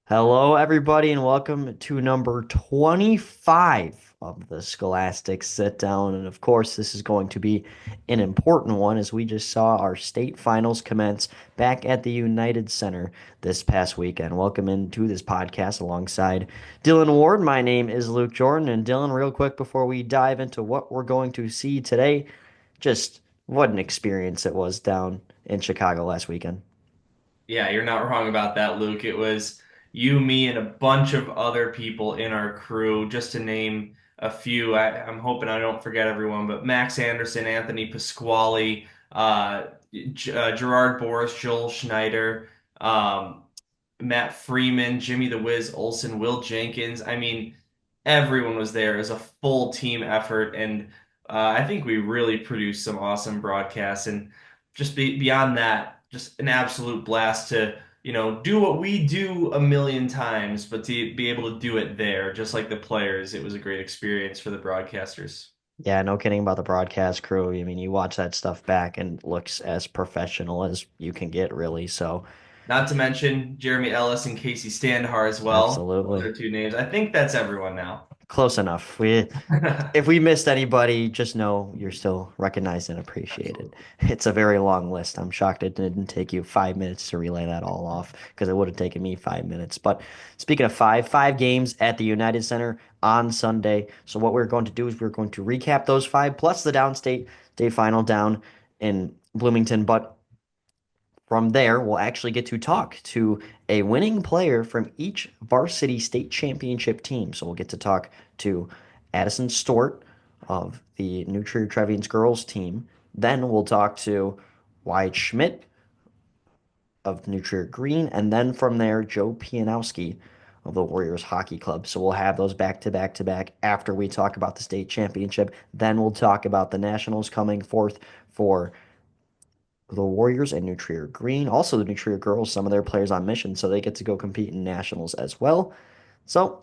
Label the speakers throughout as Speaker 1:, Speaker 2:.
Speaker 1: Hello, everybody, and welcome to number 25 of the Scholastic Sit Down. And of course, this is going to be an important one as we just saw our state finals commence back at the United Center this past weekend. Welcome into this podcast alongside Dylan Ward. My name is Luke Jordan. And Dylan, real quick before we dive into what we're going to see today, just what an experience it was down in Chicago last weekend.
Speaker 2: Yeah, you're not wrong about that, Luke. It was you, me, and a bunch of other people in our crew, just to name a few. I'm hoping I don't forget everyone, but Max Anderson, Anthony Pasquale, Gerard Boris, Joel Schneider, um, Matt Freeman, Jimmy the Wiz Olsen, Will Jenkins. I mean, everyone was there. It was a full team effort, and I think we really produced some awesome broadcasts. And beyond that, just an absolute blast to do what we do a million times, but to be able to do it there, just like the players. It was a great experience for the broadcasters.
Speaker 1: Yeah, no kidding about the broadcast crew. I mean, you watch that stuff back and it looks as professional as you can get, really. So,
Speaker 2: Not to mention Jeremy Ellis and Casey Standhar as well. Those
Speaker 1: absolutely.
Speaker 2: are two names. I think that's everyone now.
Speaker 1: Close enough. If we missed anybody, just know you're still recognized and appreciated.
Speaker 2: Absolutely.
Speaker 1: It's a very long list. I'm shocked it didn't take you 5 minutes to relay that all off because it would have taken me 5 minutes. But speaking of five games at the United Center on Sunday. So what we're going to do is we're going to recap those five plus the downstate day final down in Bloomington. But from there, we'll actually get to talk to a winning player from each varsity state championship team. So we'll get to talk to Addison Stewart of the New Trier Trevians girls team. Then we'll talk to Wyatt Schmidt of New Trier Green. And then from there, Joe Pijanowski of the Warriors Hockey Club. So we'll have those back to back to back after we talk about the state championship. Then we'll talk about the nationals coming forth for the Warriors and New Trier Green. Also, the New Trier girls, some of their players on mission, so they get to go compete in nationals as well. So,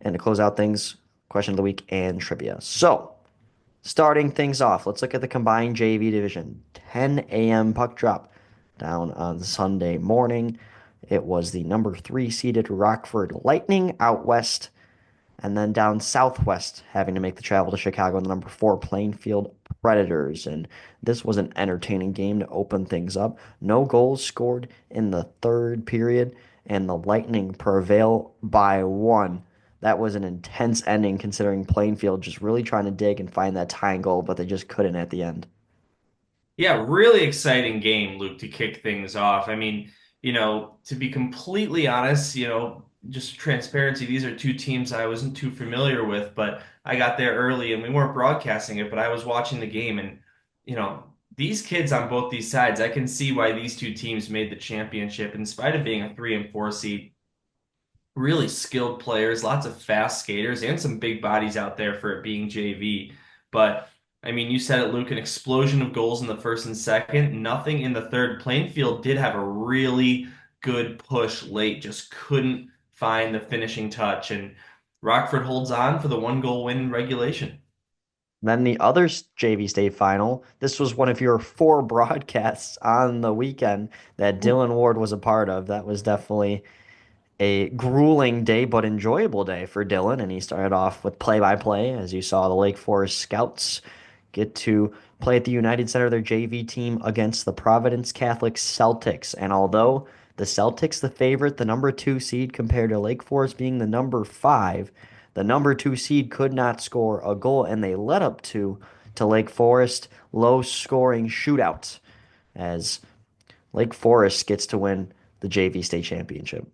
Speaker 1: and to close out things, question of the week and trivia. So, starting things off, let's look at the combined JV division. 10 a.m. puck drop down on Sunday morning. It was the number three seeded Rockford Lightning out west and then down southwest, having to make the travel to Chicago in the number four Plainfield Predators. And this was an entertaining game to open things up. No goals scored in the third period, and the Lightning prevail by one. That was an intense ending considering Plainfield just really trying to dig and find that tying goal, but they just couldn't at the end.
Speaker 2: Yeah, really exciting game, Luke, to kick things off. I mean, to be completely honest, just transparency, these are two teams I wasn't too familiar with, but I got there early and we weren't broadcasting it, but I was watching the game and, these kids on both these sides, I can see why these two teams made the championship in spite of being a 3 and 4 seed. Really skilled players, lots of fast skaters, and some big bodies out there for it being JV. But I mean, you said it, Luke, an explosion of goals in the first and second, nothing in the third. Plainfield did have a really good push late, just couldn't find the finishing touch. And Rockford holds on for the 1 goal win in regulation.
Speaker 1: Then the other JV state final, this was one of your four broadcasts on the weekend that Dylan Ward was a part of. That was definitely a grueling day but enjoyable day for Dylan, and he started off with play-by-play as you saw the Lake Forest Scouts get to play at the United Center, their JV team against the Providence Catholic Celtics. And although the Celtics the favorite, the number two seed compared to Lake Forest being the number five, the number two seed could not score a goal, and they led up to Lake Forest low scoring shootouts as Lake Forest gets to win the JV state championship.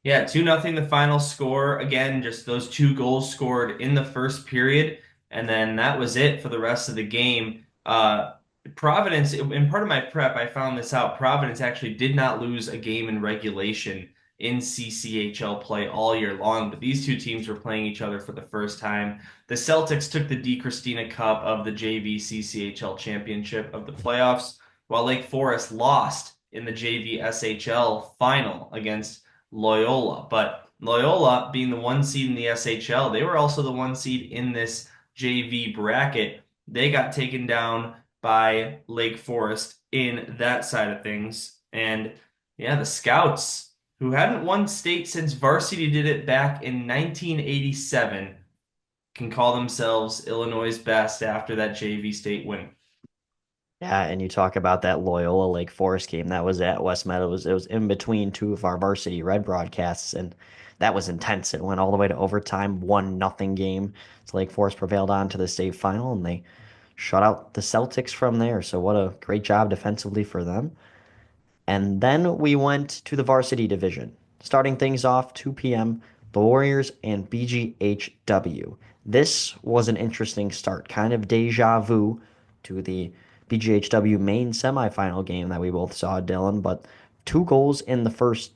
Speaker 2: Yeah, 2-0 the final score. Again, just those 2 goals scored in the first period, and then that was it for the rest of the game. Providence, in part of my prep, I found this out. Providence actually did not lose a game in regulation in CCHL play all year long, but these two teams were playing each other for the first time. The Celtics took the D. Christina Cup of the JV CCHL championship of the playoffs, while Lake Forest lost in the JV SHL final against Loyola. But Loyola, being the 1 seed in the SHL, they were also the 1 seed in this JV bracket. They got taken down by Lake Forest in that side of things. And yeah, the Scouts, who hadn't won state since varsity did it back in 1987, can call themselves Illinois' best after that JV state win.
Speaker 1: Yeah, and you talk about that Loyola Lake Forest game that was at West Meadow. It was in between two of our varsity red broadcasts, and that was intense. It went all the way to overtime, 1-0 game. So Lake Forest prevailed on to the state final, and they shut out the Celtics from there. So what a great job defensively for them. And then we went to the varsity division. Starting things off 2 p.m., the Warriors and BGHW. This was an interesting start, kind of deja vu to the BGHW main semifinal game that we both saw, Dylan, but two goals in the first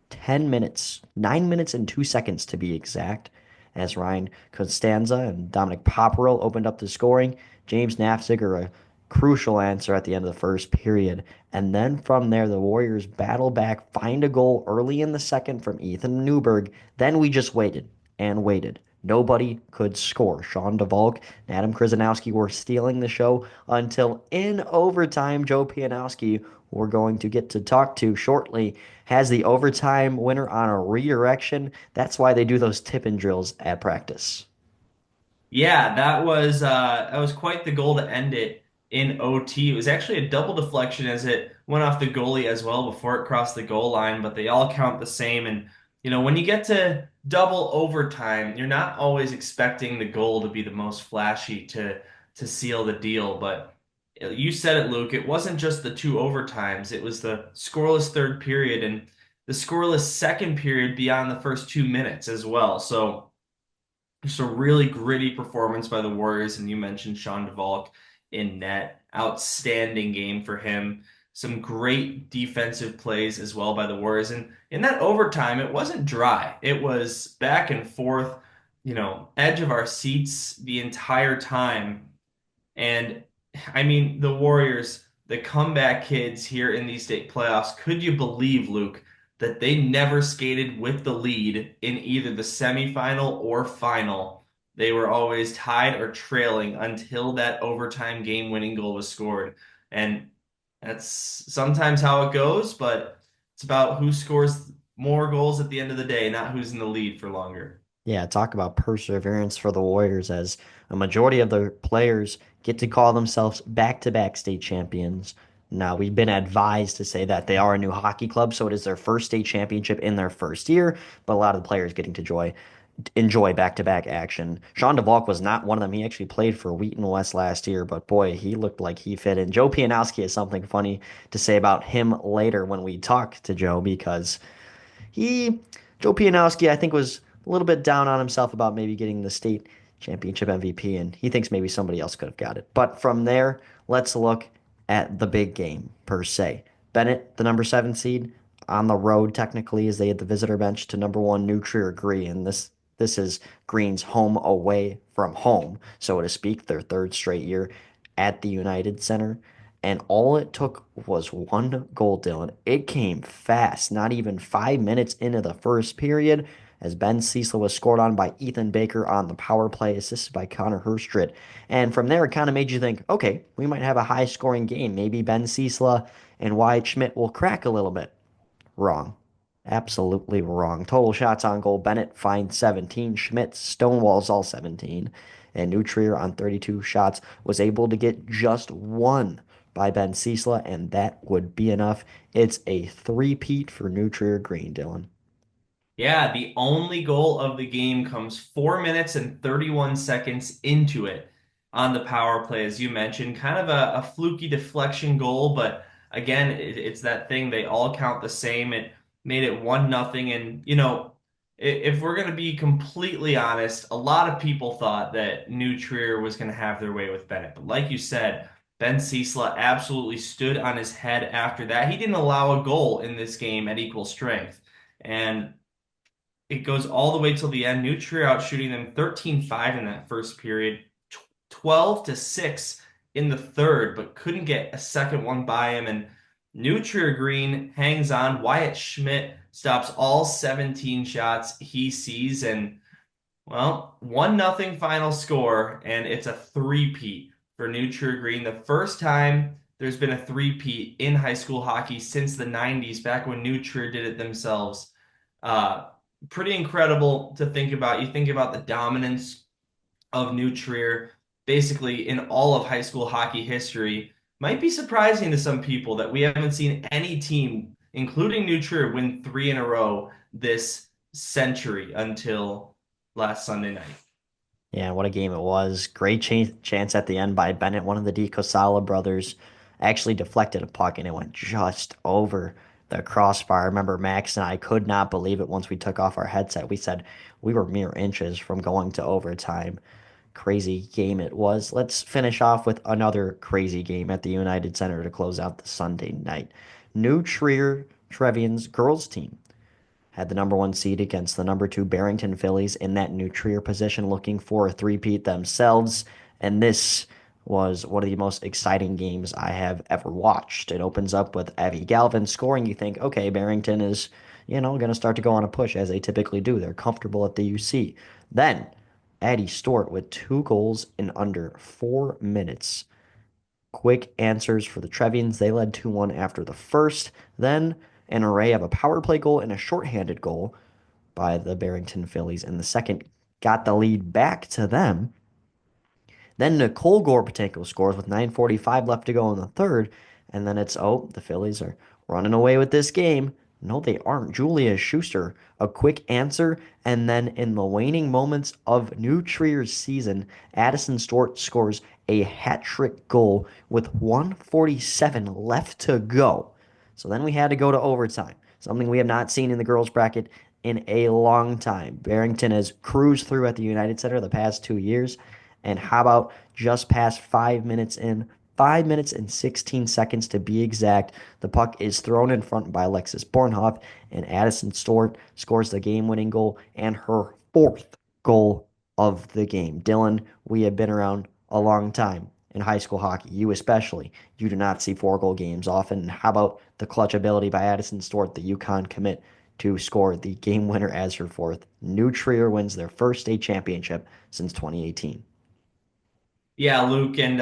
Speaker 1: 10 minutes, 9 minutes and 2 seconds to be exact, as Ryan Costanza and Dominic Popperell opened up the scoring. James Nafziger, a crucial answer at the end of the first period. And then from there, the Warriors battle back, find a goal early in the second from Ethan Newberg. Then we just waited and waited. Nobody could score. Sean DeValk and Adam Krzyzanowski were stealing the show until in overtime, Joe Pijanowski, who we're going to get to talk to shortly, has the overtime winner on a redirection. That's why they do those tip-in drills at practice.
Speaker 2: Yeah, that was quite the goal to end it in OT. It was actually a double deflection as it went off the goalie as well before it crossed the goal line, but they all count the same. And when you get to double overtime, you're not always expecting the goal to be the most flashy to seal the deal. But you said it, Luke. It wasn't just the two overtimes. It was the scoreless third period and the scoreless second period beyond the first 2 minutes as well. So just a really gritty performance by the Warriors, and you mentioned Sean DeValk in net. Outstanding game for him. Some great defensive plays as well by the Warriors. And in that overtime, it wasn't dry. It was back and forth, edge of our seats the entire time. And I mean, the Warriors, the comeback kids here in these state playoffs, could you believe, Luke, that they never skated with the lead in either the semifinal or final? They were always tied or trailing until that overtime game-winning goal was scored. And that's sometimes how it goes, but it's about who scores more goals at the end of the day, not who's in the lead for longer.
Speaker 1: Yeah, talk about perseverance for the Warriors as a majority of the players get to call themselves back-to-back state champions. Now, we've been advised to say that they are a new hockey club, so it is their first state championship in their first year, but a lot of the players getting to enjoy back-to-back action. Sean DeValk was not one of them. He actually played for Wheaton West last year, but boy, he looked like he fit in. Joe Pianowski has something funny to say about him later when we talk to Joe because he, Joe Pijanowski, I think, was a little bit down on himself about maybe getting the state championship MVP, and he thinks maybe somebody else could have got it. But from there, let's look at the big game per se. Bennett, the number 7 seed, on the road technically, as they had the visitor bench to number one New Trier Green. And this is Green's home away from home, so to speak, their third straight year at the United Center. And all it took was one goal, Dylan. It came fast, not even 5 minutes into the first period, as Ben Cecil was scored on by Ethan Baker on the power play, assisted by Connor Herstrid. And from there, it kind of made you think, okay, we might have a high scoring game. Maybe Ben Cecil and Wyatt Schmidt will crack a little bit. Wrong. Absolutely wrong. Total shots on goal. Bennett finds 17. Schmidt stonewalls all 17. And Nutrier on 32 shots was able to get just one by Ben Ciesla, and that would be enough. It's a three-peat for Nutrier Green, Dylan.
Speaker 2: Yeah, the only goal of the game comes 4 minutes and 31 seconds into it on the power play, as you mentioned. Kind of a fluky deflection goal, but again, it's that thing. They all count the same. It made it 1-0. And, if we're going to be completely honest, a lot of people thought that New Trier was going to have their way with Bennett. But like you said, Ben Ciesla absolutely stood on his head after that. He didn't allow a goal in this game at equal strength. And it goes all the way till the end. New Trier out shooting them 13-5 in that first period, 12-6 in the third, but couldn't get a second one by him. And New Trier Green hangs on. Wyatt Schmidt stops all 17 shots he sees. And, well, 1-0 final score, and it's a three-peat for New Trier Green. The first time there's been a three-peat in high school hockey since the 90s, back when New Trier did it themselves. Uh, Pretty incredible to think about. You think about the dominance of New Trier basically in all of high school hockey history. Might be surprising to some people that we haven't seen any team, including New Trier, win three in a row this century until last Sunday night.
Speaker 1: Yeah, what a game it was. Great chance at the end by Bennett, one of the DiCosala brothers, actually deflected a puck and it went just over the crossbar. I remember Max and I could not believe it once we took off our headset. We said we were mere inches from going to overtime. Crazy game it was. Let's finish off with another crazy game at the United Center to close out the Sunday night. New Trier Trevian's girls team had the number one seed against the number two Barrington Phillies in that New Trier position, looking for a three-peat themselves. And this was one of the most exciting games I have ever watched. It opens up with Addie Galvin scoring. You think, okay, Barrington is, going to start to go on a push as they typically do. They're comfortable at the UC. Then Addie Stewart with two goals in under 4 minutes. Quick answers for the Trevians. They led 2-1 after the first. Then an array of a power play goal and a shorthanded goal by the Barrington Phillies in the second got the lead back to them. Then Nicole Gorbatenko scores with 9:45 left to go in the third. And then it's, oh, the Phillies are running away with this game. No, they aren't. Julia Schuster, a quick answer. And then in the waning moments of New Trier's season, Addison Stewart scores a hat trick goal with 147 left to go. So then we had to go to overtime, something we have not seen in the girls' bracket in a long time. Barrington has cruised through at the United Center the past 2 years. And how about just past 5 minutes in, 5 minutes and 16 seconds to be exact, the puck is thrown in front by Alexis Bornhoff, and Addison Stewart scores the game-winning goal and her fourth goal of the game. Dylan, we have been around a long time in high school hockey, you especially. You do not see four-goal games often. How about the clutch ability by Addison Stewart, the UConn commit, to score the game winner as her fourth? New Trier wins their first state championship since 2018.
Speaker 2: Yeah, Luke, and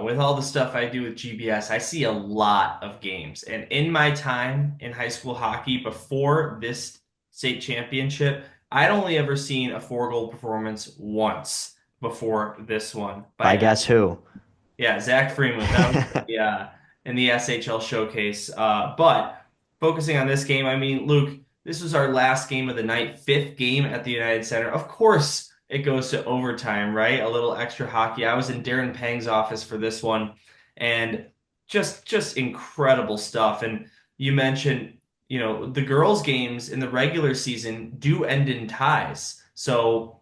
Speaker 2: with all the stuff I do with GBS, I see a lot of games. And in my time in high school hockey before this state championship, I'd only ever seen a four-goal performance once before this one
Speaker 1: By
Speaker 2: by
Speaker 1: guess who?
Speaker 2: yeah, Zach Freeman. That was in the SHL showcase. But focusing on this game, I mean, Luke, this was our last game of the night, fifth game at the United Center. Of course, it goes to overtime, right? A little extra hockey. I was in Darren Pang's office for this one, and just incredible stuff. And you mentioned, the girls' games in the regular season do end in ties. So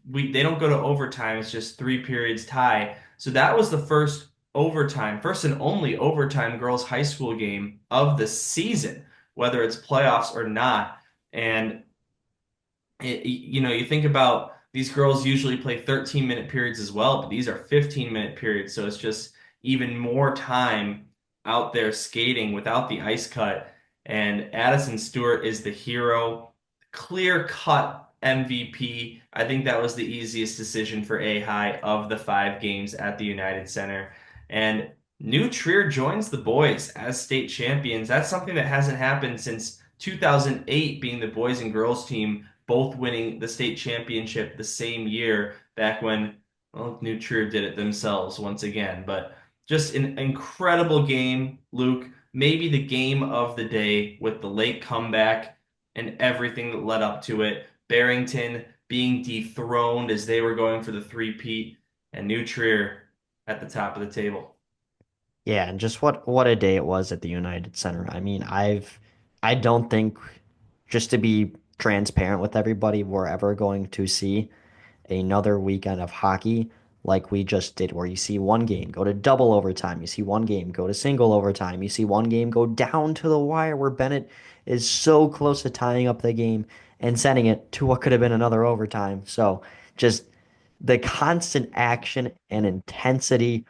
Speaker 2: they don't go to overtime. It's just three periods tie. So that was the first and only overtime girls high school game of the season, whether it's playoffs or not. And you think about these girls usually play 13-minute periods as well, but these are 15-minute periods. So it's just even more time out there skating without the ice cut. And Addison Stewart is the hero, clear cut MVP. I think that was the easiest decision for A-High of the 5 games at the United Center. And New Trier joins the boys as state champions. That's something that hasn't happened since 2008, being the boys and girls team both winning the state championship the same year, back when, well, New Trier did it themselves once again. But just an incredible game, Luke. Maybe the game of the day with the late comeback and everything that led up to it. Barrington being dethroned as they were going for the three-peat, and New Trier at the top of the table.
Speaker 1: Yeah, and just what a day it was at the United Center. I mean, I don't think, just to be transparent with everybody, we're ever going to see another weekend of hockey like we just did, where you see one game go to double overtime, you see one game go to single overtime, you see one game go down to the wire where Bennett is so close to tying up the game and sending it to what could have been another overtime. So just the constant action and intensity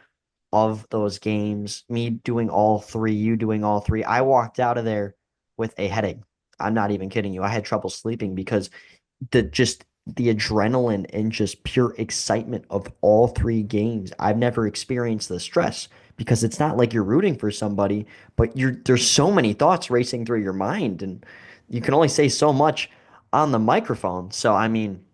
Speaker 1: of those games, me doing all three, you doing all three. I walked out of there with a headache. I'm not even kidding you. I had trouble sleeping because the adrenaline and just pure excitement of all three games. I've never experienced the stress because it's not like you're rooting for somebody, but there's so many thoughts racing through your mind, and you can only say so much on the microphone. So I mean,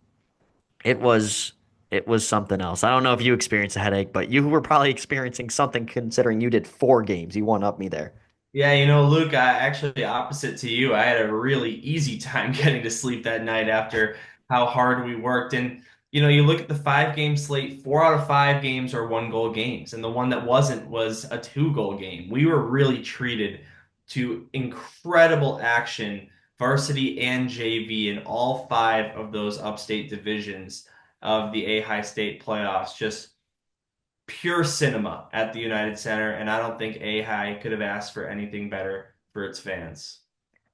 Speaker 1: it was it was something else. I don't know if you experienced a headache, but you were probably experiencing something considering you did 4 games. You one up me there.
Speaker 2: Yeah, Luke, I actually opposite to you. I had a really easy time getting to sleep that night after how hard we worked. And you look at the 5 game slate, 4 out of 5 games are 1 goal games, and the one that wasn't was a 2 goal game. We were really treated to incredible action, varsity and JV, in all 5 of those upstate divisions of the A High State playoffs. Just pure cinema at the United Center, and I don't think A-High could have asked for anything better for its fans.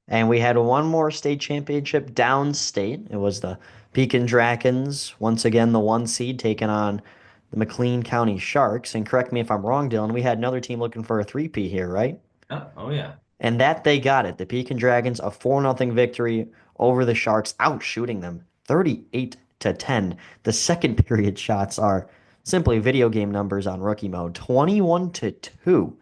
Speaker 1: And we had one more state championship downstate. It was the Pekin Dragons, once again the 1 seed, taking on the McLean County Sharks. And correct me if I'm wrong, Dylan, we had another team looking for a 3P here, right?
Speaker 2: Oh, oh yeah.
Speaker 1: And that they got it. The Pekin Dragons, a 4-0 victory over the Sharks, outshooting them 38 to 10. The second period shots are simply video game numbers on rookie mode, 21 to 2.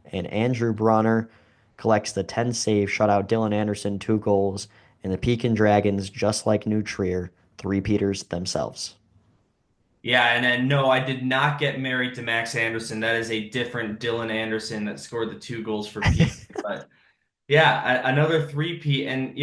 Speaker 1: And Andrew Bronner collects the 10 save, shutout Dylan Anderson 2 goals, and the Pekin Dragons, just like New Trier, three-peaters themselves.
Speaker 2: Yeah, and then no, I did not get married to Max Anderson. That is a different Dylan Anderson that scored the 2 goals for Peak. But yeah, another three-peat. And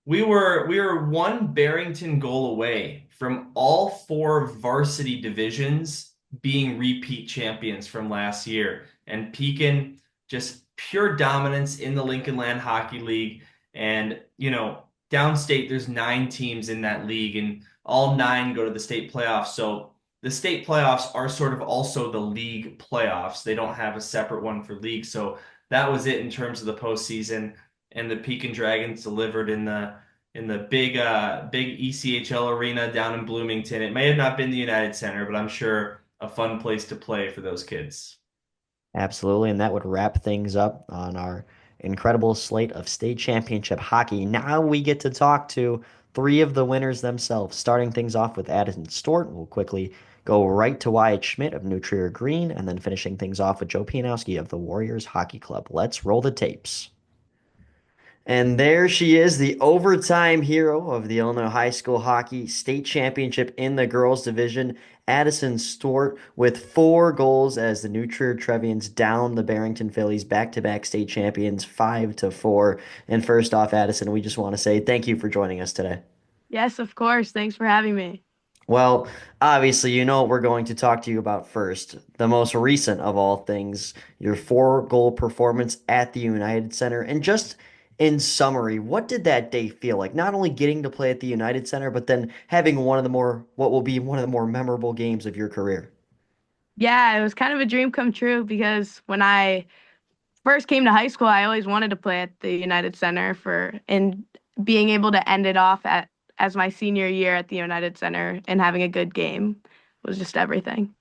Speaker 2: we were one Barrington goal away from all 4 varsity divisions being repeat champions from last year. And Pekin just pure dominance in the Lincoln Land Hockey League. And downstate, there's 9 teams in that league, and all 9 go to the state playoffs. So the state playoffs are sort of also the league playoffs. They don't have a separate one for league. So that was it in terms of the postseason. And the Pekin Dragons delivered in the big ECHL arena down in Bloomington. It may have not been the United Center, but I'm sure a fun place to play for those kids.
Speaker 1: Absolutely, and that would wrap things up on our incredible slate of state championship hockey. Now we get to talk to 3 of the winners themselves, starting things off with Addison Stewart. We'll quickly go right to Wyatt Schmidt of New Trier Green, and then finishing things off with Joe Pijanowski of the Warriors Hockey Club. Let's roll the tapes. And there she is, the overtime hero of the Illinois High School Hockey State Championship in the girls division, Addison Stewart, with 4 goals as the New Trier Trevians down the Barrington Phillies, back-to-back state champions, 5-4. And first off, Addison, we just want to say thank you for joining us today.
Speaker 3: Yes, of course. Thanks for having me.
Speaker 1: Well, obviously, you know what we're going to talk to you about first. The most recent of all things, your 4 goal performance at the United Center. And just in summary, what did that day feel like? Not only getting to play at the United Center, but then having what will be one of the more memorable games of your career.
Speaker 3: Yeah, it was kind of a dream come true because when I first came to high school, I always wanted to play at the United Center and being able to end it off at as my senior year at the United Center and having a good game was just everything.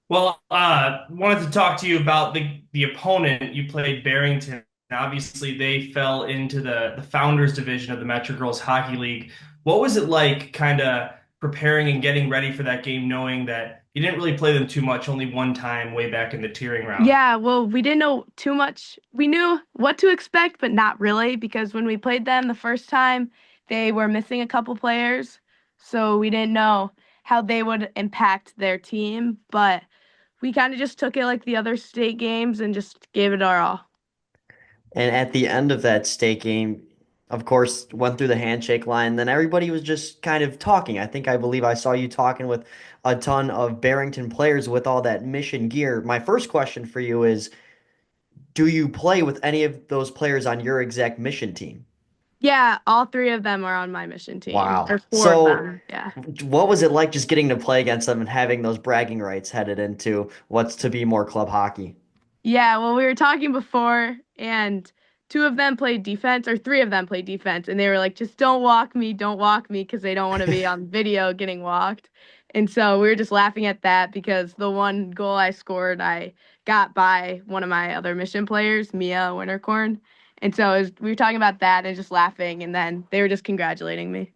Speaker 2: Well, wanted to talk to you about the opponent. You played Barrington. Obviously, they fell into the Founders Division of the Metro Girls Hockey League. What was it like, kind of preparing and getting ready for that game, knowing that you didn't really play them too much, only one time way back in the tiering round?
Speaker 3: Yeah, well, we didn't know too much. We knew what to expect, but not really because when we played them the first time, they were missing a couple players, so we didn't know how they would impact their team, but we kind of just took it like the other state games and just gave it our all.
Speaker 1: And at the end of that state game, of course, went through the handshake line. Then everybody was just kind of talking. I believe I saw you talking with a ton of Barrington players with all that mission gear. My first question for you is, do you play with any of those players on your exact mission team?
Speaker 3: Yeah, all 3 of them are on my mission team,
Speaker 1: Wow.
Speaker 3: or 4 of
Speaker 1: So,
Speaker 3: them. Yeah.
Speaker 1: what was it like just getting to play against them and having those bragging rights headed into what's to be more club hockey?
Speaker 3: Yeah, well, we were talking before, and 2 of them played defense, or 3 of them played defense, and they were like, just don't walk me, because they don't want to be on video getting walked. And so we were just laughing at that because the 1 goal I scored, I got by one of my other mission players, Mia Wintercorn. And so we were talking about that and just laughing, and then they were just congratulating me.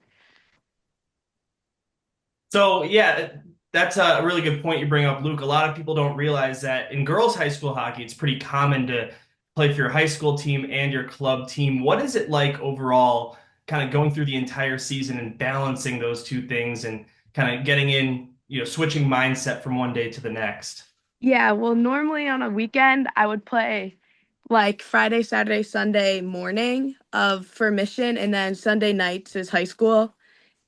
Speaker 2: So yeah, that's a really good point you bring up, Luke. A lot of people don't realize that in girls' high school hockey, it's pretty common to play for your high school team and your club team. What is it like overall, kind of going through the entire season and balancing those two things and kind of getting in, switching mindset from one day to the next?
Speaker 3: Yeah, well, normally on a weekend, I would play like Friday, Saturday, Sunday morning of for mission, and then Sunday nights is high school.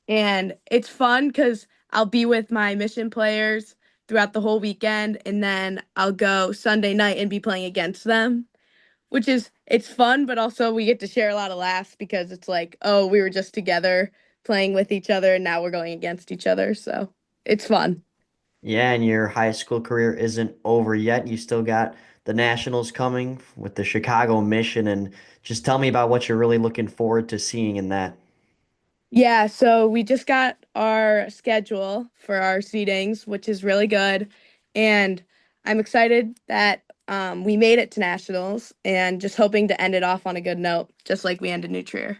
Speaker 3: And it's fun because I'll be with my mission players throughout the whole weekend, and then I'll go Sunday night and be playing against them, which is it's fun, but also we get to share a lot of laughs because it's like, oh, we were just together playing with each other, and now we're going against each other. So it's fun.
Speaker 1: Yeah, and your high school career isn't over yet. You still got the Nationals coming with the Chicago Mission, and just tell me about what you're really looking forward to seeing in that.
Speaker 3: Yeah, so we just got our schedule for our seedings, which is really good. And I'm excited that we made it to nationals and just hoping to end it off on a good note, just like we ended New Trier.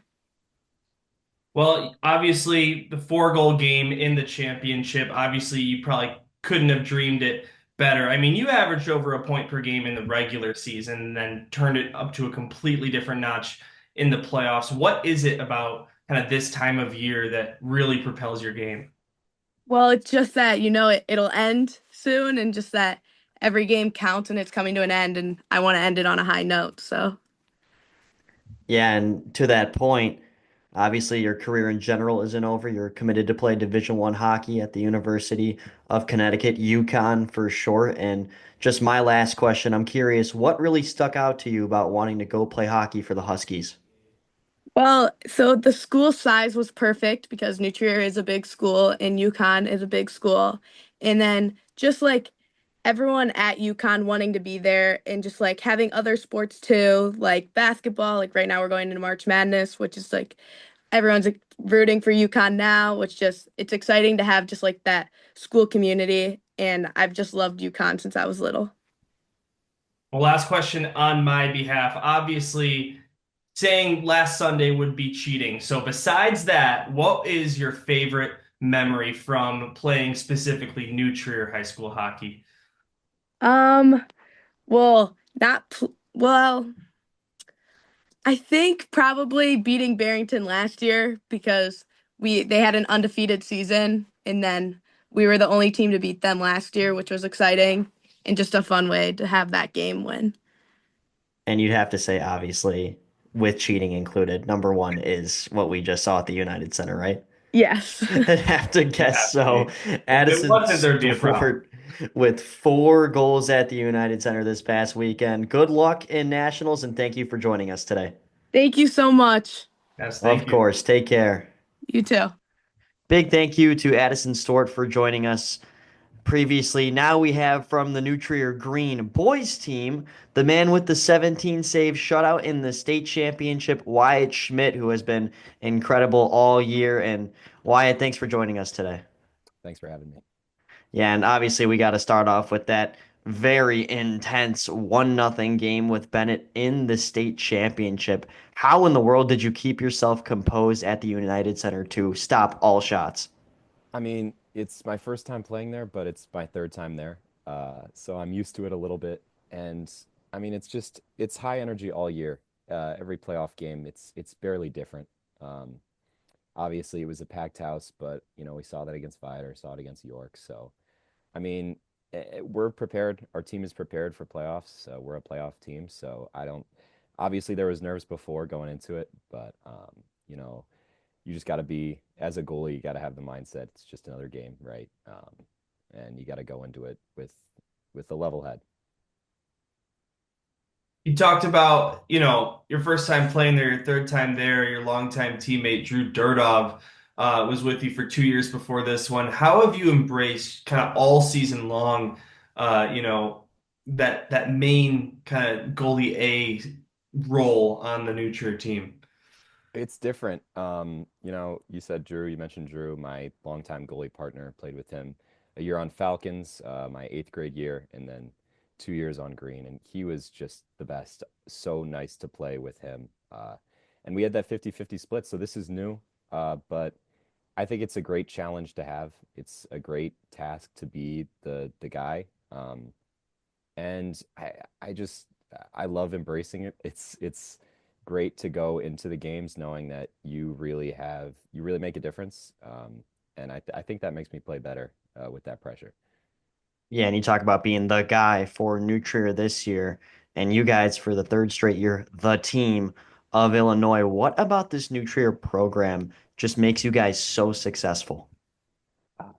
Speaker 2: Well, obviously, the four-goal game in the championship, obviously, you probably couldn't have dreamed it better. I mean, you averaged over a point per game in the regular season and then turned it up to a completely different notch in the playoffs. What is it about kind of this time of year that really propels your game?
Speaker 3: Well, it's just that, it'll end soon and just that every game counts and it's coming to an end and I want to end it on a high note. So,
Speaker 1: Yeah, and to that point, obviously your career in general isn't over. You're committed to play Division One hockey at the University of Connecticut, UConn for short. And just my last question, I'm curious, what really stuck out to you about wanting to go play hockey for the Huskies?
Speaker 3: well, so the school size was perfect because New Trier is a big school and UConn is a big school. And then just like everyone at UConn wanting to be there and just like having other sports too, like basketball. Like right now we're going into March Madness, which is like everyone's like, rooting for UConn now, which just it's exciting to have just like that school community. And I've just loved UConn since I was little.
Speaker 2: Well, last question on my behalf. Obviously, saying last Sunday would be cheating. So, besides that, what is your favorite memory from playing specifically New Trier High School hockey?
Speaker 3: Um, well, not pl well. I think probably beating Barrington last year because they had an undefeated season and then we were the only team to beat them last year, which was exciting and just a fun way to have that game win.
Speaker 1: And you'd have to say, obviously, with cheating included, number one is what we just saw at the United Center, right?
Speaker 3: Yes.
Speaker 1: I'd have to guess so.
Speaker 2: Absolutely. If it
Speaker 1: Addison
Speaker 2: wasn't, there'd be a problem.
Speaker 1: Stewart with 4 goals at the United Center this past weekend. Good luck in Nationals, and thank you for joining us today.
Speaker 3: Thank you so much.
Speaker 2: Yes,
Speaker 1: Of
Speaker 2: thank you.
Speaker 1: course, take care.
Speaker 3: You too.
Speaker 1: Big thank you to Addison Stewart for joining us previously. Now we have from the New Trier Green boys team, the man with the 17 save shutout in the state championship, Wyatt Schmidt, who has been incredible all year. And Wyatt, thanks for joining us today.
Speaker 4: Thanks for having me.
Speaker 1: Yeah, and obviously we got to start off with that very intense 1-0 game with Bennett in the state championship. How in the world did you keep yourself composed at the United Center to stop all shots?
Speaker 4: I mean, it's my first time playing there, but it's my third time there. So I'm used to it a little bit. And I mean, it's high energy all year. Every playoff game, it's barely different. Um, Obviously, it was a packed house, but we saw that against Viator, saw it against York. So I mean, we're prepared. Our team is prepared for playoffs. So we're a playoff team. So I don't. Obviously, there was nerves before going into it, but you know, you just got to be as a goalie. You got to have the mindset. It's just another game, right? And you got to go into it with a level head.
Speaker 2: You talked about, your first time playing there, your third time there, your longtime teammate Drew Durdov was with you for 2 years before this one. How have you embraced kind of all season long, that main kind of goalie A role on the New Trier team?
Speaker 4: It's different. You said Drew, you mentioned Drew, my longtime goalie partner, played with him a year on Falcons, my eighth grade year, and then 2 years on Green. And he was just the best. So nice to play with him. And we had that 50-50 split. So this is new. But I think it's a great challenge to have. It's a great task to be the guy. And I just I love embracing it. It's great to go into the games knowing that you really make a difference. And I think that makes me play better with that pressure.
Speaker 1: Yeah, and you talk about being the guy for New Trier this year, and you guys for the third straight year, the team of Illinois. What about this New Trier program just makes you guys so successful?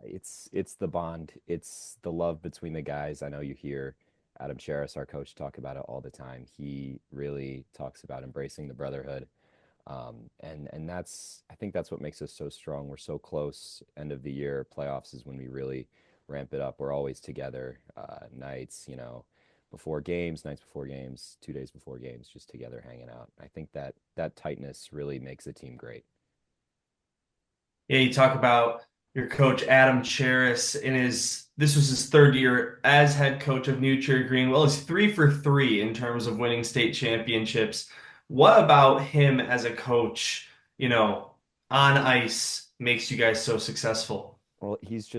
Speaker 4: It's the bond. It's the love between the guys. I know you hear Adam Cheris, our coach, talk about it all the time. He really talks about embracing the brotherhood. And that's I think that's what makes us so strong. We're so close. End of the year, playoffs is when we really ramp it up. We're always together, nights, before games, nights before games, 2 days before games, just together hanging out. I think that that tightness really makes the team great.
Speaker 2: Yeah, you talk about your coach Adam Cheris in his this was his third year as head coach of New Trier Green. Well, he's 3 for 3 in terms of winning state championships. What about him as a coach, on ice makes you guys so successful?
Speaker 4: Well, he's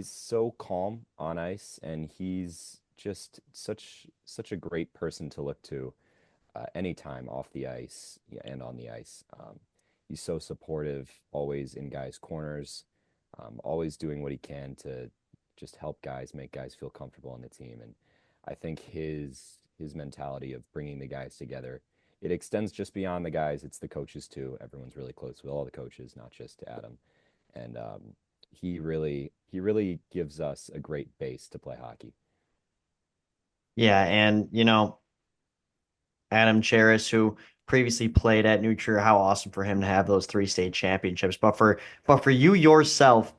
Speaker 4: so calm on ice, and he's just such a great person to look to anytime off the ice, yeah, and on the ice. He's so supportive, always in guys' corners, always doing what he can to just help guys, make guys feel comfortable on the team. And I think his mentality of bringing the guys together, it extends just beyond the guys. It's the coaches too. Everyone's really close with all the coaches, not just Adam. And he really gives us a great base to play hockey.
Speaker 1: Yeah, and Adam Cheris, who previously played at New Trier, how awesome for him to have those three state championships. But for you yourself,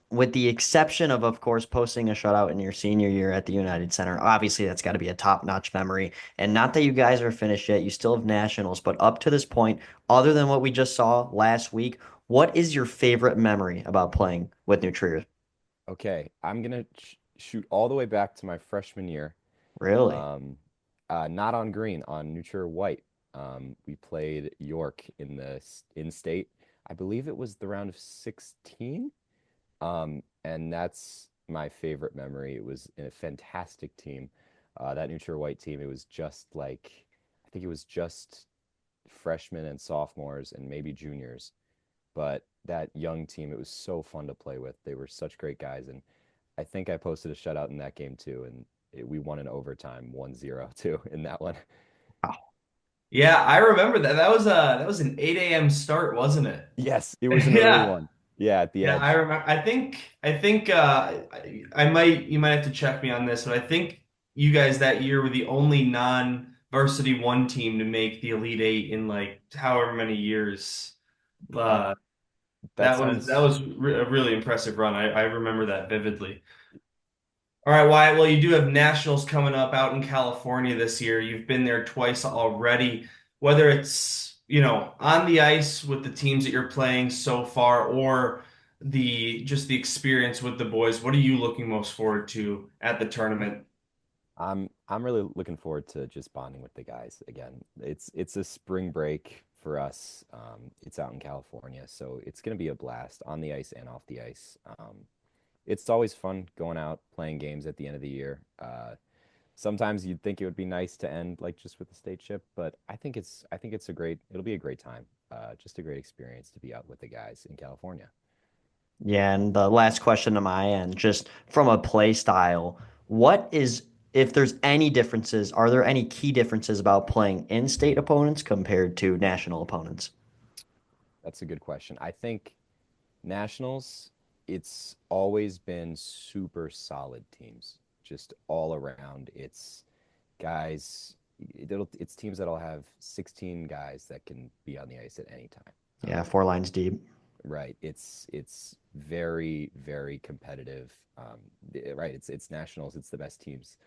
Speaker 1: with the exception of course, posting a shutout in your senior year at the United Center, obviously that's got to be a top-notch memory. And not that you guys are finished yet, you still have nationals, but up to this point, other than what we just saw last week, what is your favorite memory about playing with New Trier?
Speaker 4: Okay, I'm gonna shoot all the way back to my freshman year.
Speaker 1: Really?
Speaker 4: Um, Not on green, on neutral white. We played York in the in-state. I believe it was the round of 16. And that's my favorite memory. It was a fantastic team. That neutral white team, it was just like, I think it was just freshmen and sophomores and maybe juniors. But that young team, it was so fun to play with. They were such great guys. And I think I posted a shutout in that game too. And we won in overtime 1-0 too in that one.
Speaker 2: Yeah, I remember that. That was an 8 a.m. start, wasn't it?
Speaker 4: Yes, it was an early
Speaker 2: Yeah.
Speaker 4: one. Yeah, at the
Speaker 2: Yeah, I
Speaker 4: edge.
Speaker 2: remember. I think I might you might have to check me on this, but I think you guys that year were the only non-varsity one team to make the Elite Eight in like however many years.
Speaker 4: That
Speaker 2: Uh,
Speaker 4: that
Speaker 2: that
Speaker 4: sounds
Speaker 2: was a really impressive run. I remember that vividly. All right, Wyatt. Well, you do have nationals coming up out in California this year. You've been there twice already. Whether it's, on the ice with the teams that you're playing so far or the experience with the boys, what are you looking most forward to at the tournament?
Speaker 4: I'm really looking forward to just bonding with the guys again. It's a spring break for us. It's out in California, so it's gonna be a blast on the ice and off the ice. It's always fun going out playing games at the end of the year. Sometimes you'd think it would be nice to end like just with the state ship, but I think it's a great it'll be a great time. Just a great experience to be out with the guys in California.
Speaker 1: Yeah, and the last question to my end, just from a play style, if there's any differences, are there any key differences about playing in-state opponents compared to national opponents?
Speaker 4: That's a good question. I think Nationals, it's always been super solid teams, just all around. It's guys, it's teams that'll have 16 guys that can be on the ice at any time.
Speaker 1: Yeah, four lines deep.
Speaker 4: Right. It's very, very competitive. Right. It's Nationals. It's the best teams.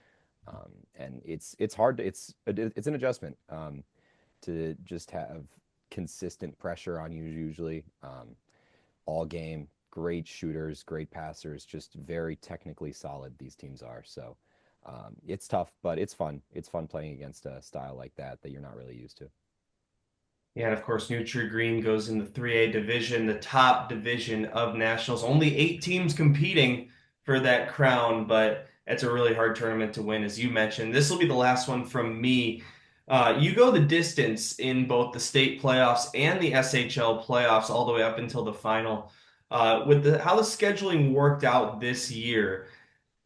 Speaker 4: And it's hard to it's an adjustment to just have consistent pressure on you usually. All game, great shooters, great passers, just very technically solid these teams are. So it's tough, but it's fun. It's fun playing against a style like that that you're not really used to.
Speaker 2: Yeah, and of course, Nutri-Green goes in the 3A division, the top division of nationals. Only 8 teams competing for that crown, but it's a really hard tournament to win, as you mentioned. This will be the last one from me. You go the distance in both the state playoffs and the SHL playoffs, all the way up until the final. With how the scheduling worked out this year,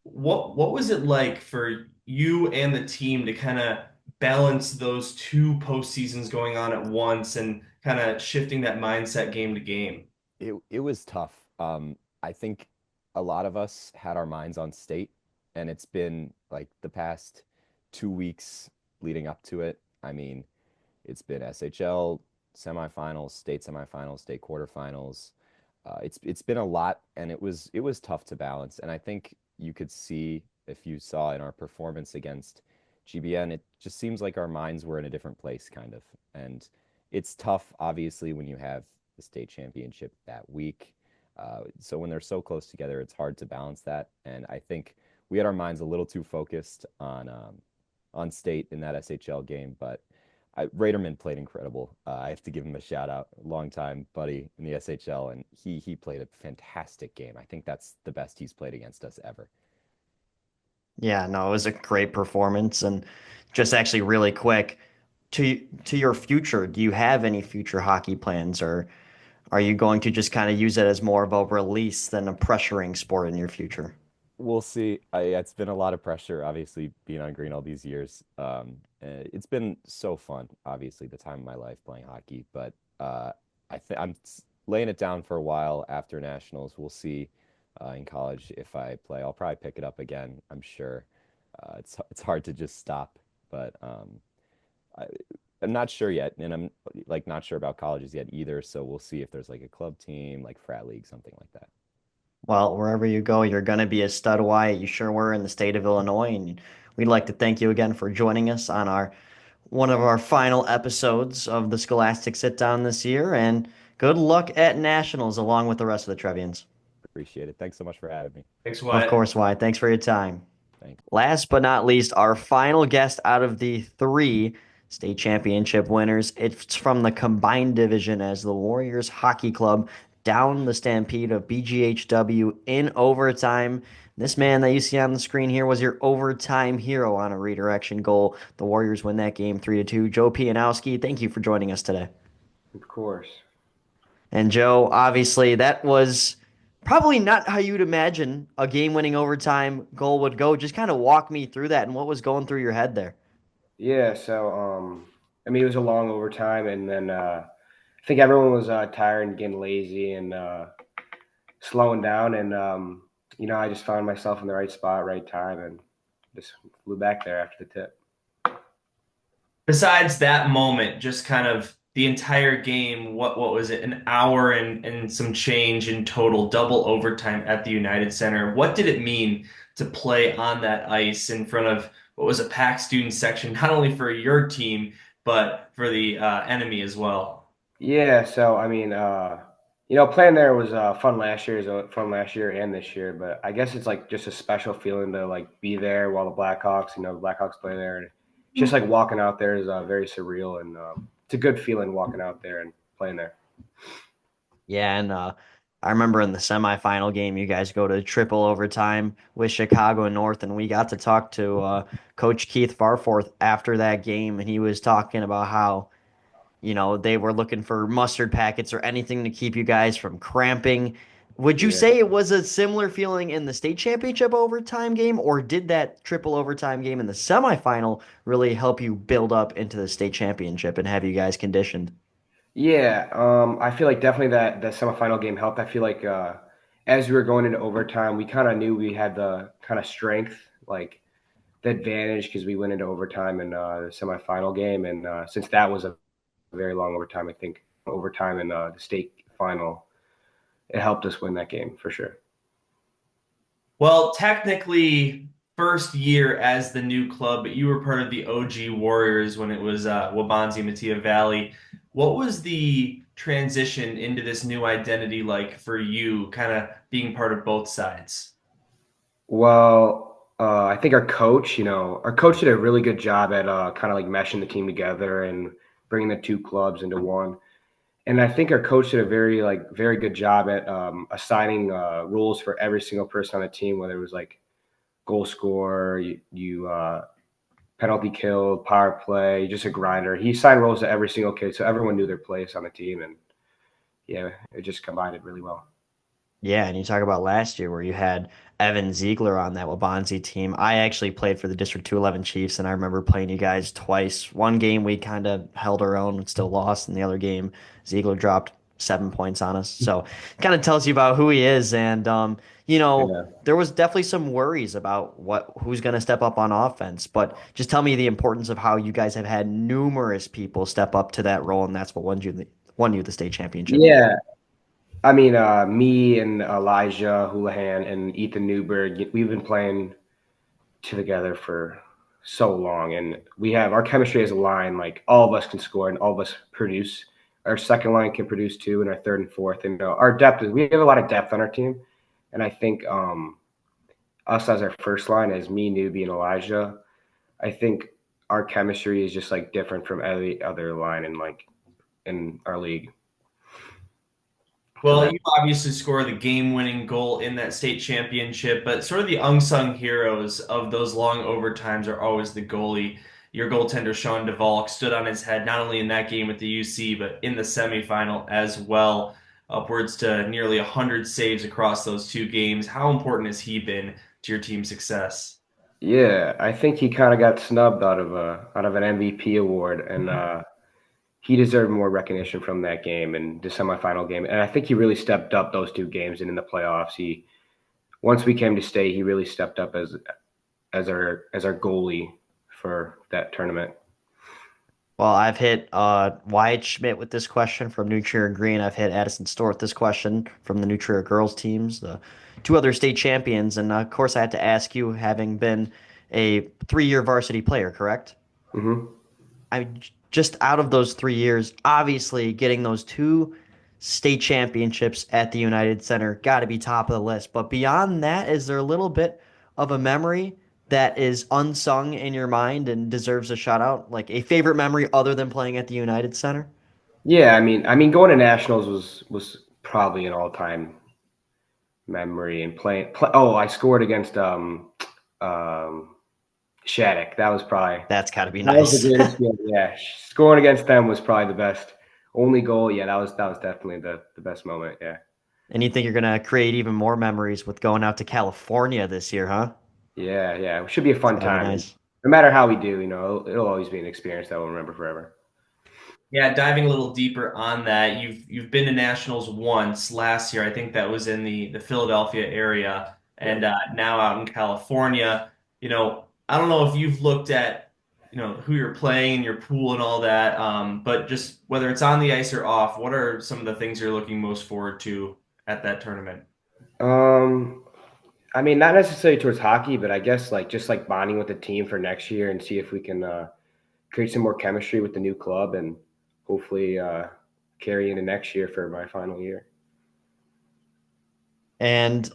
Speaker 2: what was it like for you and the team to kind of balance those two postseasons going on at once and kind of shifting that mindset game to game?
Speaker 4: It was tough. I think a lot of us had our minds on state, and it's been like the past 2 weeks leading up to it. I mean, it's been SHL semifinals, state quarterfinals. It's been a lot, and it was tough to balance. And I think you could see if you saw in our performance against GBN, it just seems like our minds were in a different place, kind of. And it's tough, obviously, when you have the state championship that week. So when they're so close together, it's hard to balance that. And I think we had our minds a little too focused on state in that SHL game, but Raderman played incredible. I have to give him a shout out, longtime buddy in the SHL, and he played a fantastic game. I think that's the best he's played against us ever.
Speaker 1: Yeah, no, it was a great performance. And just actually really quick, to your future, do you have any future hockey plans, or are you going to just kind of use it as more of a release than a pressuring sport in your future?
Speaker 4: We'll see. It's been a lot of pressure, obviously, being on green all these years. It's been so fun, obviously, the time of my life playing hockey. But I'm laying it down for a while after nationals. We'll see in college if I play. I'll probably pick it up again, I'm sure. It's hard to just stop, but I, I'm not sure yet, and I'm like not sure about colleges yet either. So we'll see if there's like a club team, like frat league, something like that.
Speaker 1: Well, wherever you go, you're going to be a stud, Wyatt. You sure were in the state of Illinois, and we'd like to thank you again for joining us on our one of our final episodes of the Scholastic Sit Down this year. And good luck at nationals along with the rest of the Trevians.
Speaker 4: Appreciate it. Thanks so much for having me.
Speaker 2: Thanks,
Speaker 1: Of
Speaker 2: Wyatt.
Speaker 1: course, Wyatt. Thanks for your time.
Speaker 4: Thanks.
Speaker 1: Last but not least, our final guest out of the three state championship winners. It's from the combined division as the Warriors Hockey Club down the stampede of BGHW in overtime. This man that you see on the screen here was your overtime hero on a redirection goal. The Warriors win that game 3-2. Joe Pijanowski, thank you for joining us today.
Speaker 5: Of course.
Speaker 1: And Joe, obviously, that was probably not how you'd imagine a game-winning overtime goal would go. Just kind of walk me through that and what was going through your head there.
Speaker 5: Yeah, so I mean it was a long overtime and then I think everyone was tired and getting lazy and slowing down and I just found myself in the right spot, right time and just flew back there after the tip.
Speaker 2: Besides that moment, just kind of the entire game, what was it, an hour and some change in total, double overtime at the United Center. What did it mean to play on that ice in front of what was a packed student section, not only for your team, but for the enemy as well?
Speaker 5: Yeah, so I mean playing there was fun last year and this year, but I guess it's like just a special feeling to like be there while the Blackhawks, the Blackhawks play there, and just like walking out there is very surreal, and it's a good feeling walking out there and playing there.
Speaker 1: Yeah, and I remember in the semifinal game, you guys go to triple overtime with Chicago North, and we got to talk to Coach Keith Farforth after that game, and he was talking about how they were looking for mustard packets or anything to keep you guys from cramping. Would you
Speaker 5: Yeah.
Speaker 1: say it was a similar feeling in the state championship overtime game, or did that triple overtime game in the semifinal really help you build up into the state championship and have you guys conditioned?
Speaker 5: Yeah, I feel like definitely that the semifinal game helped. I feel like as we were going into overtime, we kind of knew we had the kind of strength, like the advantage, because we went into overtime in the semifinal game, and since that was a very long overtime, I think overtime in the state final, it helped us win that game for sure.
Speaker 2: Well, technically, first year as the new club, but you were part of the OG Warriors when it was Wabanzi Matia Valley. What was the transition into this new identity like for you, kind of being part of both sides?
Speaker 5: Well, I think our coach did a really good job at kind of like meshing the team together, and bringing the two clubs into one. And I think our coach did a very good job at assigning rules for every single person on the team, whether it was like goal scorer, penalty kill, power play, just a grinder. He assigned roles to every single kid, so everyone knew their place on the team, and yeah, it just combined it really well.
Speaker 1: Yeah, and you talk about last year where you had Evan Ziegler on that Wabanzi team. I actually played for the District 211 Chiefs, and I remember playing you guys twice. One game we kind of held our own and still lost, and the other game Ziegler dropped 7 points on us. So kind of tells you about who he is. And
Speaker 5: Yeah.
Speaker 1: there was definitely some worries about who's going to step up on offense. But just tell me the importance of how you guys have had numerous people step up to that role, and that's what won you the state championship.
Speaker 5: Yeah, I mean, me and Elijah Houlihan and Ethan Newberg, we've been playing together for so long, and we have our chemistry as a line. Like all of us can score, and all of us produce. Our second line can produce too, and our third and fourth. And our depth is we have a lot of depth on our team, and I think us as our first line, as me, Newbie, and Elijah, I think our chemistry is just like different from every other line in our league.
Speaker 2: Well,
Speaker 5: So
Speaker 2: you obviously score the game-winning goal in that state championship, but sort of the unsung heroes of those long overtimes are always the goalie. Your goaltender, Sean DeValk, stood on his head not only in that game with the UC, but in the semifinal as well, upwards to nearly 100 saves across those two games. How important has he been to your team's success?
Speaker 5: yeah, I think he kind of got snubbed out of an MVP award, and he deserved more recognition from that game and the semifinal game. And I think he really stepped up those two games and in the playoffs. He once we came to state, he really stepped up as our goalie for that tournament.
Speaker 1: Well, I've hit Wyatt Schmidt with this question from New Trier Green. I've hit Addison Stewart with this question from the New Trier girls teams, the two other state champions. And of course, I had to ask you, having been a 3-year varsity player, correct?
Speaker 5: Hmm.
Speaker 1: I just out of those 3 years, obviously getting those two state championships at the United Center got to be top of the list. But beyond that, is there a little bit of a memory that is unsung in your mind and deserves a shout out? Like a favorite memory other than playing at the United Center?
Speaker 5: Yeah, I mean, going to nationals was probably an all time memory. And oh, I scored against Shattuck. That was probably
Speaker 1: That's got to be
Speaker 5: that was the
Speaker 1: nice.
Speaker 5: greatest feeling. Yeah, scoring against them was probably the best. Only goal. Yeah, that was definitely the best moment. Yeah.
Speaker 1: And you think you're gonna create even more memories with going out to California this year, huh?
Speaker 5: Yeah, yeah. It should be a
Speaker 1: It's
Speaker 5: fun
Speaker 1: gotta be
Speaker 5: time. And
Speaker 1: nice.
Speaker 5: no matter how we do, it'll always be an experience that we'll remember forever.
Speaker 2: Yeah, diving a little deeper on that, you've been to nationals once last year. I think that was in the Philadelphia area,
Speaker 5: Yeah.
Speaker 2: and now out in California. I don't know if you've looked at who you're playing in your pool and all that, but just whether it's on the ice or off, what are some of the things you're looking most forward to at that tournament?
Speaker 5: Um, I mean, not necessarily towards hockey, but I guess like just like bonding with the team for next year and see if we can create some more chemistry with the new club and hopefully carry into next year for my final year.
Speaker 1: And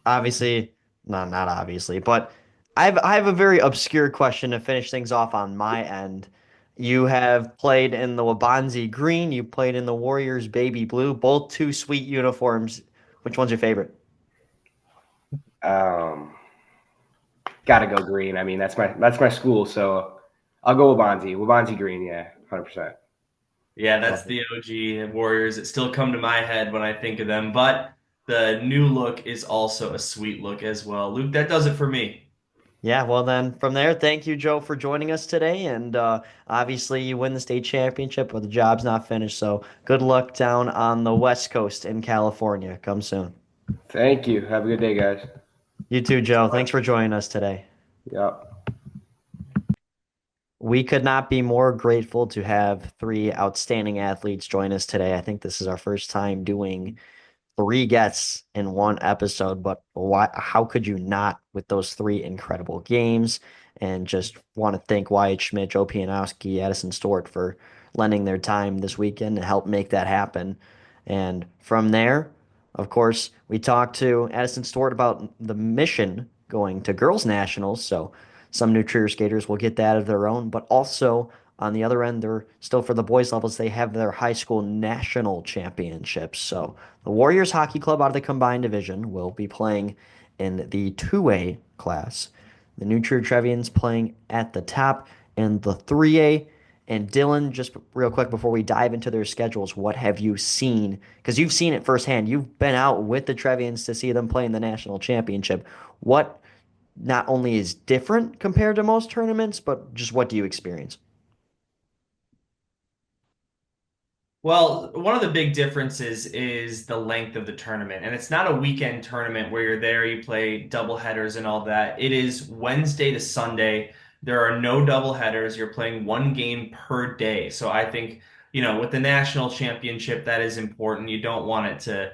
Speaker 1: obviously, no, not obviously, but I have a very obscure question to finish things off on my end. You have played in the Wabanzi green, you played in the Warriors baby blue, both two sweet uniforms. Which one's your favorite?
Speaker 5: Um, Gotta go green. I mean, that's my school, so I'll go Wabanzi. Wabanzi green, yeah, 100%.
Speaker 2: Yeah, that's
Speaker 1: Love it.
Speaker 2: the OG Warriors that still come to my head when I think of them, but the new look is also a sweet look as well. Luke, that does it for me.
Speaker 1: Yeah, well then from there, thank you, Joe, for joining us today. And obviously you win the state championship, but the job's not finished. So good luck down on the West Coast in California. Come soon.
Speaker 5: Thank you. Have a good day, guys.
Speaker 1: You too, Joe. Thanks for joining us today.
Speaker 5: Yep.
Speaker 1: We could not be more grateful to have three outstanding athletes join us today. I think this is our first time doing three guests in one episode, but how could you not with those three incredible games? And just want to thank Wyatt Schmidt, Joe Pijanowski, Addison Stewart for lending their time this weekend to help make that happen. And from there, of course, we talked to Addison Stewart about the mission going to girls nationals. So some new Trier skaters will get that of their own, but also On the other end, they're still for the boys levels, they have their high school national championships. So the Warriors Hockey Club out of the combined division will be playing in the 2A class. The New True Trevians playing at the top in the 3A. And Dylan, just real quick before we dive into their schedules, what have you seen? Because you've seen it firsthand. You've been out with the Trevians to see them play in the national championship. What not only is different compared to most tournaments, but just what do you experience?
Speaker 2: Well, one of the big differences is the length of the tournament. And it's not a weekend tournament where you're there, you play double headers and all that. It is Wednesday to Sunday. There are no double headers. You're playing one game per day. So I think, with the national championship, that is important. You don't want it to,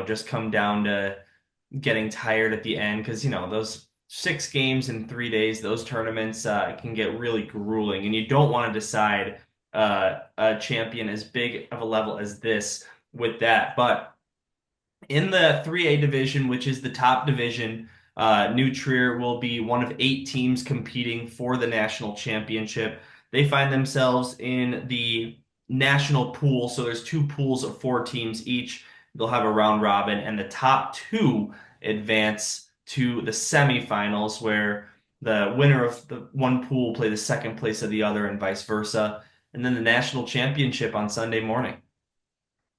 Speaker 2: just come down to getting tired at the end because, those 6 games in 3 days, those tournaments can get really grueling. And you don't want to decide a champion as big of a level as this with that. But in the 3A division, which is the top division, New Trier will be one of 8 teams competing for the national championship. They find themselves in the national pool. So there's 2 pools of 4 teams each. They'll have a round robin, and the top 2 advance to the semifinals, where the winner of the one pool play the second place of the other, and vice versa. And then the national championship on Sunday morning.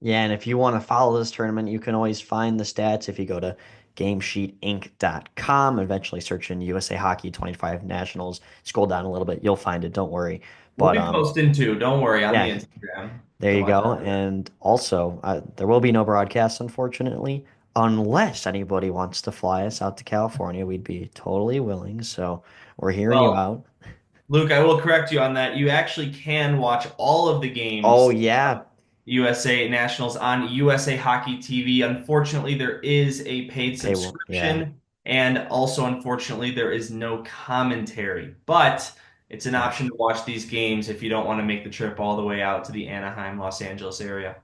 Speaker 1: Yeah, and if you want to follow this tournament, you can always find the stats if you go to gamesheetinc.com, eventually search in USA Hockey 25 Nationals, scroll down a little bit, you'll find it, don't worry.
Speaker 2: We'll
Speaker 1: But
Speaker 2: be posting too. Don't worry on the
Speaker 1: yeah,
Speaker 2: Instagram.
Speaker 1: there you
Speaker 2: Don't
Speaker 1: go.
Speaker 2: let that.
Speaker 1: And also, there will be no broadcast, unfortunately, unless anybody wants to fly us out to California. We'd be totally willing. So we're hearing you
Speaker 2: Well,
Speaker 1: out.
Speaker 2: Luke, I will correct you on that. You actually can watch all of the
Speaker 1: Oh,
Speaker 2: games
Speaker 1: yeah,
Speaker 2: USA Nationals on USA Hockey TV. Unfortunately, there is a paid
Speaker 1: paywall. Yeah,
Speaker 2: subscription, and also, unfortunately, there is no commentary. But it's an
Speaker 1: yeah.
Speaker 2: option to watch these games if you don't want to make the trip all the way out to the Anaheim, Los Angeles area.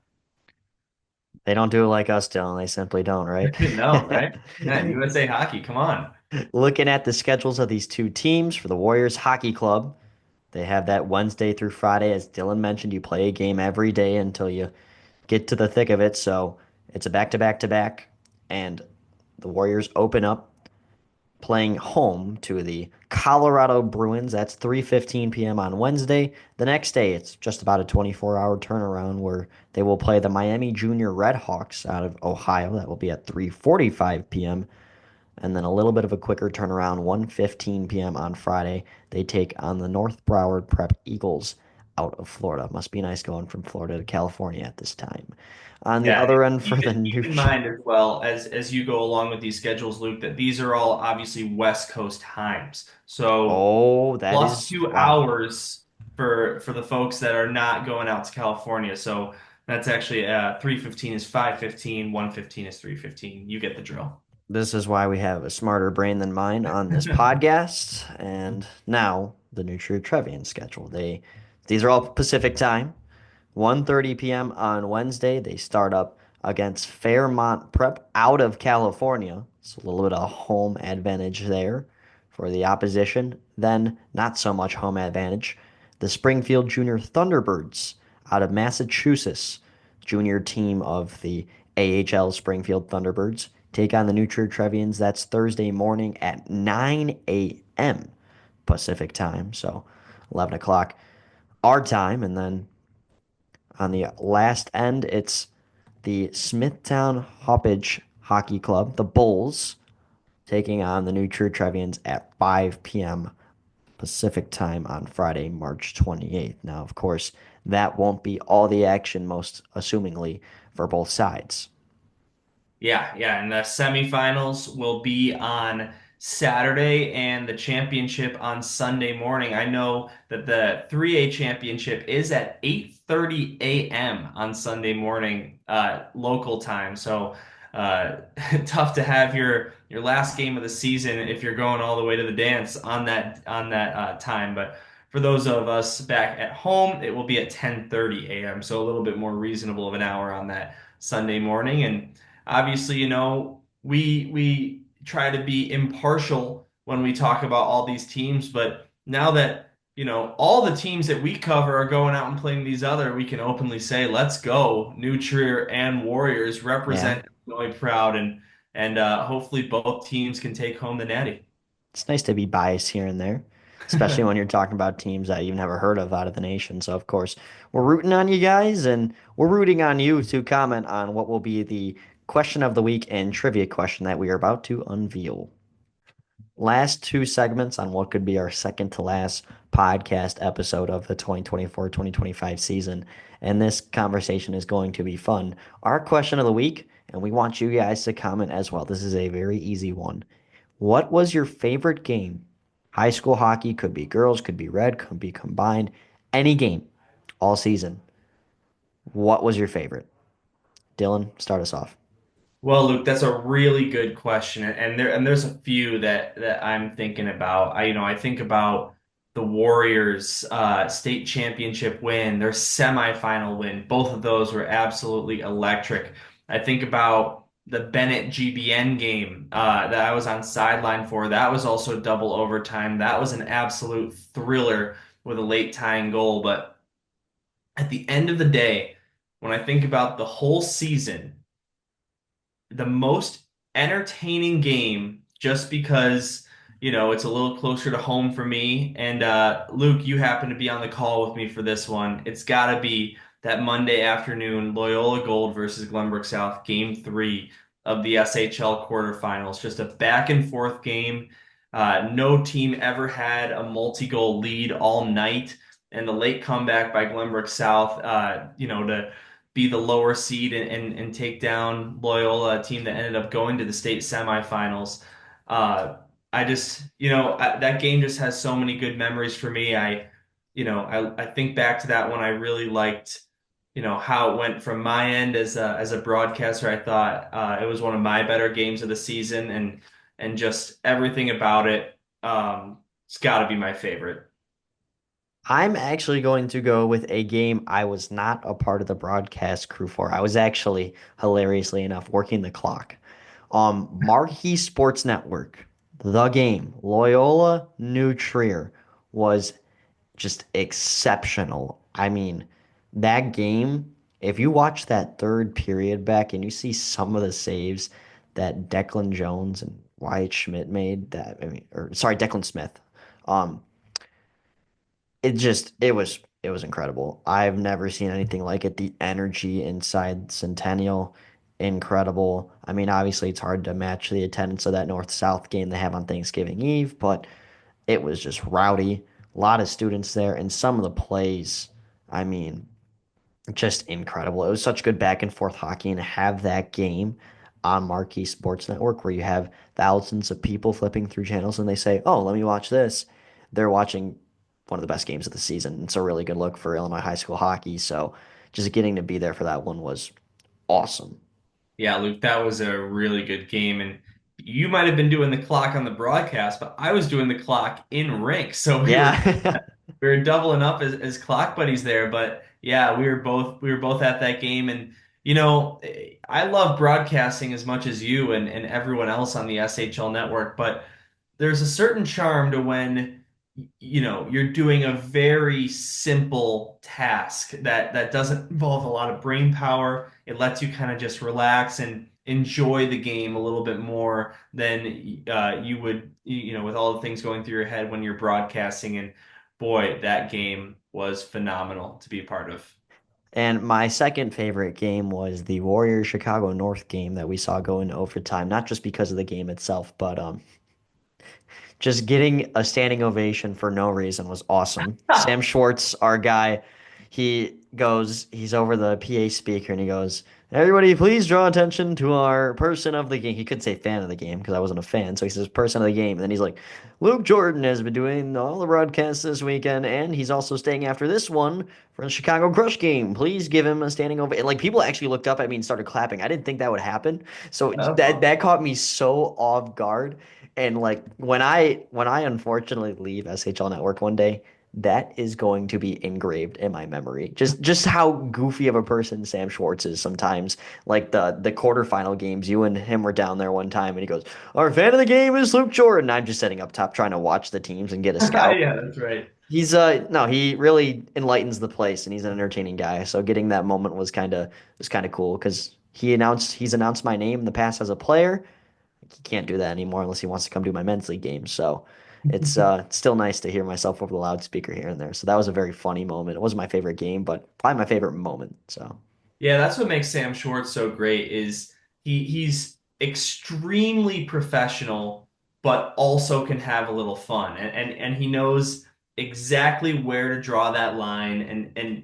Speaker 1: They don't do it like us, Dylan. They simply don't, right?
Speaker 2: No, right? Man, USA Hockey, come on.
Speaker 1: Looking at the schedules of these two teams for the Warriors Hockey Club, they have that Wednesday through Friday. As Dylan mentioned, you play a game every day until you get to the thick of it. So it's a back to back to back. And the Warriors open up playing home to the Colorado Bruins. That's 3:15 p.m. on Wednesday. The next day, it's just about a 24-hour turnaround where they will play the Miami Junior Redhawks out of Ohio. That will be at 3:45 p.m. And then a little bit of a quicker turnaround, 1:15 p.m. on Friday. They take on the North Broward Prep Eagles out of Florida. Must be nice going from Florida to California at this time. On the
Speaker 2: Yeah,
Speaker 1: other end for
Speaker 2: keep
Speaker 1: the
Speaker 2: it,
Speaker 1: new
Speaker 2: keep in mind as well as you go along with these schedules, Luke, that these are all obviously West Coast times. So
Speaker 1: Oh, that
Speaker 2: plus
Speaker 1: is
Speaker 2: two
Speaker 1: wow.
Speaker 2: hours for the folks that are not going out to California. So that's actually 3:15 is 5:15, 1:15 is 3:15. You get the drill.
Speaker 1: This is why we have a smarter brain than mine on this podcast. And now the New True Trevian schedule. These are all Pacific time. 1:30 p.m. on Wednesday, they start up against Fairmont Prep out of California. It's a little bit of home advantage there for the opposition. Then, not so much home advantage. The Springfield Junior Thunderbirds out of Massachusetts, junior team of the AHL Springfield Thunderbirds, take on the New True Trevians. That's Thursday morning at 9 a.m. Pacific time, so 11 o'clock our time. And then on the last end, it's the Smithtown Hoppage Hockey Club, the Bulls, taking on the New True Trevians at 5 p.m. Pacific time on Friday, March 28th. Now, of course, that won't be all the action, most assumingly, for both sides.
Speaker 2: Yeah. And the semifinals will be on Saturday and the championship on Sunday morning. I know that the 3A championship is at 8:30 a.m. on Sunday morning, local time. So tough to have your last game of the season if you're going all the way to the dance on that time. But for those of us back at home, it will be at 10:30 a.m. So a little bit more reasonable of an hour on that Sunday morning. And obviously, we try to be impartial when we talk about all these teams, but now that all the teams that we cover are going out and playing these other, we can openly say, let's go, New Trier and Warriors
Speaker 1: Yeah.
Speaker 2: represent Illinois proud, and hopefully both teams can take home the natty.
Speaker 1: It's nice to be biased here and there, especially when you're talking about teams that you've never heard of out of the nation. So, of course, we're rooting on you guys, and we're rooting on you to comment on what will be the question of the week and trivia question that we are about to unveil. Last two segments on what could be our second to last podcast episode of the 2024-2025 season. And this conversation is going to be fun. Our question of the week, and we want you guys to comment as well. This is a very easy one. What was your favorite game? High school hockey could be girls, could be red, could be combined. Any game all season. What was your favorite? Dylan, start us off.
Speaker 2: Well, Luke, that's a really good question, and there's a few that I'm thinking about. I think about the Warriors' state championship win, their semifinal win. Both of those were absolutely electric. I think about the Bennett GBN game that I was on sideline for. That was also double overtime. That was an absolute thriller with a late tying goal. But at the end of the day, when I think about the whole season, the most entertaining game just because, it's a little closer to home for me. And Luke, you happen to be on the call with me for this one. It's got to be that Monday afternoon Loyola Gold versus Glenbrook South, game three of the SHL quarterfinals. Just a back and forth game. No team ever had a multi-goal lead all night. And the late comeback by Glenbrook South, to be the lower seed and take down Loyola, a team that ended up going to the state semifinals. I just, that game just has so many good memories for me. I think back to that one. I really liked, how it went from my end as a broadcaster. I thought it was one of my better games of the season, and just everything about it. It's got to be my favorite.
Speaker 1: I'm actually going to go with a game I was not a part of the broadcast crew for. I was actually, hilariously enough, working the clock. Marquee Sports Network, the game, Loyola New Trier, was just exceptional. I mean, that game, if you watch that third period back and you see some of the saves that Declan Jones and Wyatt Schmidt made, or sorry, Declan Smith. Um, it was incredible. I've never seen anything like it. The energy inside Centennial, incredible. I mean, obviously it's hard to match the attendance of that North-South game they have on Thanksgiving Eve, but it was just rowdy. A lot of students there, and some of the plays, I mean, just incredible. It was such good back and forth hockey, and to have that game on Marquee Sports Network where you have thousands of people flipping through channels and they say, "Oh, let me watch this." They're watching one of the best games of the season. It's a really good look for Illinois high school hockey. So just getting to be there for that one was awesome.
Speaker 2: Yeah, Luke, that was a really good game. And you might have been doing the clock on the broadcast, but I was doing the clock in rink. So we were
Speaker 1: Yeah.
Speaker 2: we were doubling up as clock buddies there. But yeah, we were both at that game. And I love broadcasting as much as you and everyone else on the SHL network, but there's a certain charm to when you're doing a very simple task that doesn't involve a lot of brain power. It lets you kind of just relax and enjoy the game a little bit more than you would, with all the things going through your head when you're broadcasting. And boy, that game was phenomenal to be a part of.
Speaker 1: And my second favorite game was the Warriors Chicago North game that we saw go into overtime, not just because of the game itself, but just getting a standing ovation for no reason was awesome. Sam Schwartz, our guy, he's over the PA speaker and he goes, "Everybody, please draw attention to our person of the game." He could say fan of the game because I wasn't a fan. So he says person of the game. And then he's like, "Luke Jordan has been doing all the broadcasts this weekend, and he's also staying after this one for the Chicago Crush game. Please give him a standing ovation." Like people actually looked up at me and started clapping. I didn't think that would happen. So that caught me so off guard. And like when I unfortunately leave SHL Network one day, that is going to be engraved in my memory. Just how goofy of a person Sam Schwartz is sometimes. Like the quarterfinal games, you and him were down there one time, and he goes, "Our fan of the game is Luke Jordan." I'm just sitting up top trying to watch the teams and get a scout.
Speaker 2: Yeah, that's right.
Speaker 1: He's no, he really enlightens the place and he's an entertaining guy. So getting that moment was kind of cool because he's announced my name in the past as a player. He can't do that anymore unless he wants to come do my men's league games. So it's still nice to hear myself over the loudspeaker here and there. So that was a very funny moment. It wasn't my favorite game, but probably my favorite moment. So
Speaker 2: Yeah, that's what makes Sam Schwartz so great is he's extremely professional, but also can have a little fun. And he knows exactly where to draw that line and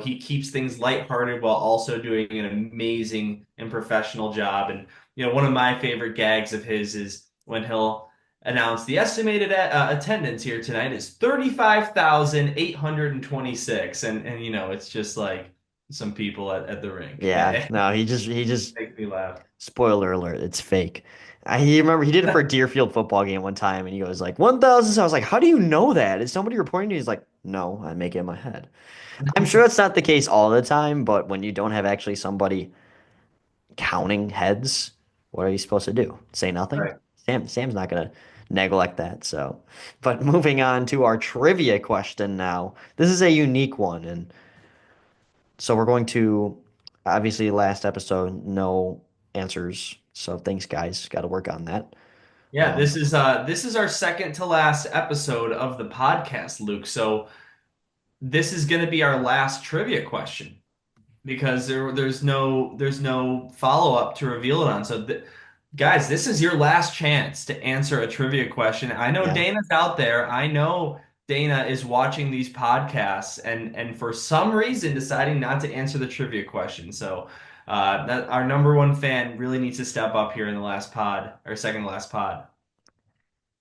Speaker 2: he keeps things lighthearted while also doing an amazing and professional job. And one of my favorite gags of his is when he'll announce the estimated attendance here tonight is 35,826 and it's just like some people at the rink.
Speaker 1: yeah, no, he just
Speaker 2: Makes me laugh.
Speaker 1: spoiler alert, it's fake. He remember he did it for a Deerfield football game one time, and he goes like 1,000. So I was like, "How do you know that? Is somebody reporting to you?" He's like, "No, I make it in my head." I'm sure it's not the case all the time, but when you don't have actually somebody counting heads, what are you supposed to do? Say nothing?
Speaker 2: Right.
Speaker 1: Sam's not gonna neglect that. So, but moving on to our trivia question now. This is a unique one, and so we're going to obviously last episode no answers. So thanks guys, got to work on that.
Speaker 2: Yeah, this is our second to last episode of the podcast, Luke. So this is going to be our last trivia question because there's no follow-up to reveal it on. So guys, this is your last chance to answer a trivia question. I know
Speaker 1: Yeah.
Speaker 2: Dana's out there. I know Dana is watching these podcasts and for some reason deciding not to answer the trivia question. So that our number one fan really needs to step up here in the last pod or second to last pod.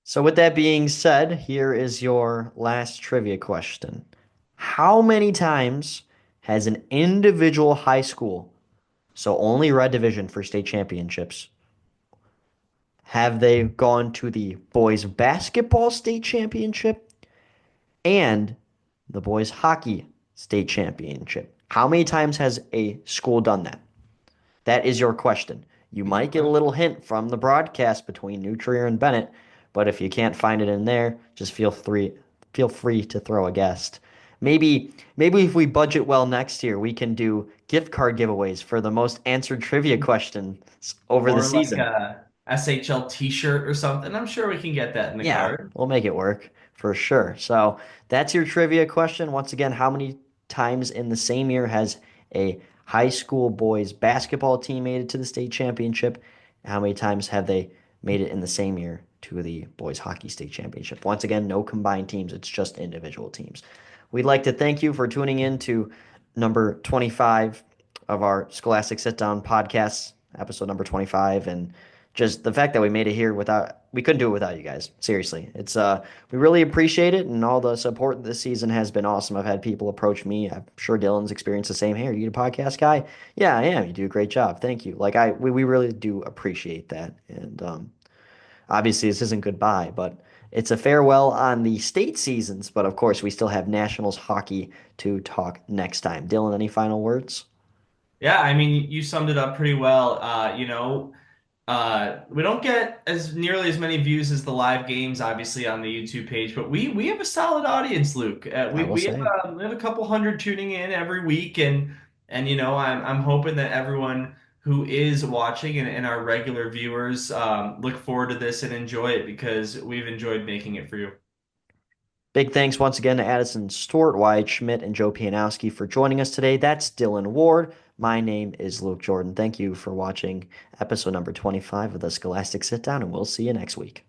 Speaker 1: So with that being said, here is your last trivia question. How many times has an individual high school, so only red division for state championships, have they gone to the boys basketball state championship and the boys hockey state championship? How many times has a school done that? That is your question. You might get a little hint from the broadcast between New Trier and Bennett, but if you can't find it in there, just feel free to throw a guest. Maybe if we budget well next year, we can do gift card giveaways for the most answered trivia questions over the
Speaker 2: Or like
Speaker 1: season.
Speaker 2: a SHL t-shirt or something. I'm sure we can get that in the
Speaker 1: Yeah,
Speaker 2: card.
Speaker 1: we'll make it work for sure. So that's your trivia question. Once again, how many times in the same year has a high school boys basketball team made it to the state championship? How many times have they made it in the same year to the boys hockey state championship? Once again, no combined teams, it's just individual teams. We'd like to thank you for tuning in to number 25 of our Scholastic Sit Down podcast, episode number 25. And just the fact that we made it here we couldn't do it without you guys. Seriously. We really appreciate it and all the support this season has been awesome. I've had people approach me. I'm sure Dylan's experienced the same. Hey, are you a podcast guy? Yeah, I am. You do a great job. Thank you. We really do appreciate that. And obviously this isn't goodbye, but it's a farewell on the state seasons, but of course we still have Nationals hockey to talk next time. Dylan, any final words?
Speaker 2: Yeah, I mean, you summed it up pretty well. We don't get as nearly as many views as the live games, obviously, on the YouTube page, but we have a solid audience, Luke.
Speaker 1: I
Speaker 2: We
Speaker 1: will
Speaker 2: we have
Speaker 1: say.
Speaker 2: we have a couple hundred tuning in every week, and I'm hoping that everyone who is watching and our regular viewers look forward to this and enjoy it because we've enjoyed making it for you.
Speaker 1: Big thanks once again to Addison Stewart, Wyatt Schmidt, and Joe Pijanowski for joining us today. That's Dylan Ward. My name is Luke Jordan. Thank you for watching episode number 25 of the Scholastic Sit Down, and we'll see you next week.